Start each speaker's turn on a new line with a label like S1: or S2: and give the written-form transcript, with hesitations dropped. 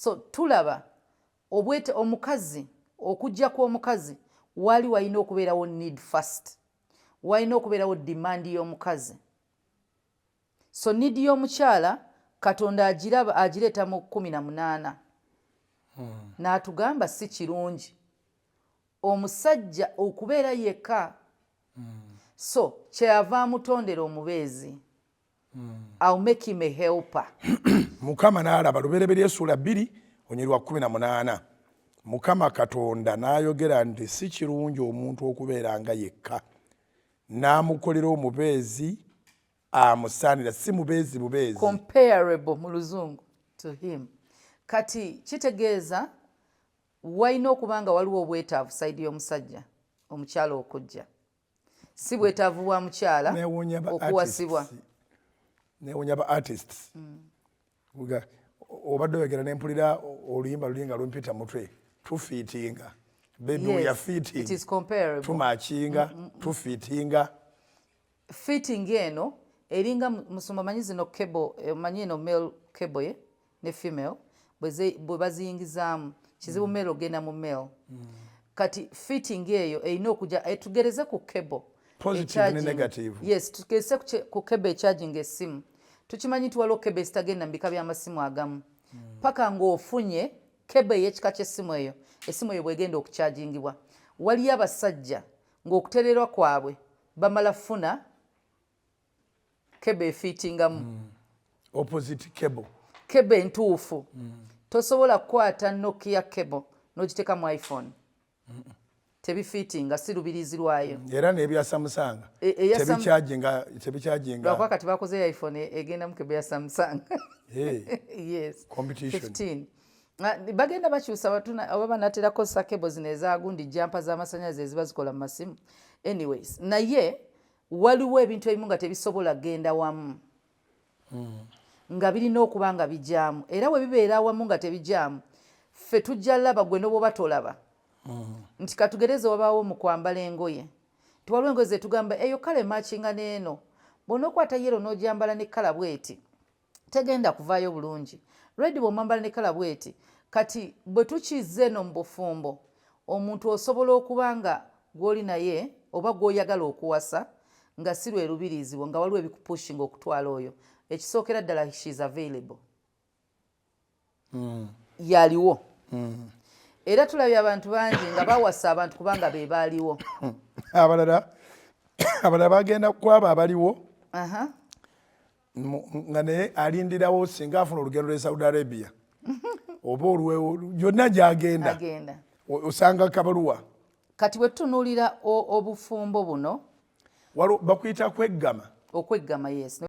S1: So tulaba obwete omukazi okujja kw'omukazi wali walina okubeerawo need first, walina okubeerawo demand y'omukazi. So need y'omukyala Katonda agireeta mu 18 n'atugamba si kirungi omusajja okubeera yekka. So kyeyava amutondera omubeezi. I'll make him a helper.
S2: Mukama n'alaba Lubereberye Ssuula 2 onyeri wa 18. Mukama Katonda n'ayogera nti si kirungi omuntu okubeera nga yekka, n'amukolera omubeezi amusaanira, si mubeezi bubeezi,
S1: comparable mu Luzungu to him. Kati kitegeeza walina okuba nga waliwo obwetaavu sayidi y'omusajja omukyala okujja, si bwetaavu bwa mukyala okuwasibwa.
S2: Neewonya ba artists. Obadde oyogera ne mpulira oluyimba lulinga lumpita mutwe, tufiitinga. Baby, we are fitting.
S1: It is comparable.
S2: Tumakinga, tufiitinga.
S1: Fitting eno eringa musoma manyi zino cable, manyi eno male cable ne female bwe baziyingizaamu kizibu male ogenda mu male. Kati fitting eyo erina okuja etugereze ku cable.
S2: Positive ne negative.
S1: Yes, tugereze ku cable charging essimu. Tukimanyi nti waliwo cable ezitagenda mu bika by'amasimu agamu. Paka ng'ofunye cable ey'ekika ky'essimu eyo, essimu eyo bw'egenda okukyagingibwa. Waliyo abasajja ng'okutererwa kwabwe bamala funa cable efiitingamu.
S2: Opposite cable.
S1: Cable entuufu. Tosobola kukwata Nokia cable n'ogiteeka mu iPhone. Tebifiitinga, si lubirizi lwayo.
S2: Era n'ebya Samsung tebikyajinga.
S1: Lwakuba kati bakoze iPhone egenda mu cable ya Samsung. Yes.
S2: Competition.
S1: 15. Bagenda bakyusa oba banaatera kozesa cable zino ezagundi jampa z'amasannyalaze eziba zikola mu masimu. Anyways, naye waliwo ebintu ebimu nga tebisobola genda wamu. Nga birina okuba nga bijaamu. Era bwe bibeera awamu nga tebijaamu, ffe tujja laba gwe n'oba tolaba. Nti katugereze wabaawo mu kwambala engoye. Tiwaliwo engoye zetugamba eyo kale makinga n'eno. Bw'onookwata yero n'ogyambala ne kala bweti, tegenda kuvaayo bulungi. Red bw'omwambala ne kala bweti. Kati bwe tukizze eno mu bufumbo, omuntu osobola okuba nga gw'oli naye oba gw'oyagala okuwasa nga si lwe lubiriizibwa, nga waliwo ebikupushinga okutwala oyo. Ekisookera ddala she is available. Yaliwo. Era tulabye abantu bangi nga bawasa abantu kubanga be baaliwo.
S2: Abalala bagenda kwaba abaliwo nga naye alindirawo singa afuna olugendo lw'e Saudi Arabia oba gyonna gy'agenda osanga kabaluwa.
S1: Kati bwe tutunuulira obufumbo buno
S2: bakuyita kweggama.
S1: Okweggama, yes.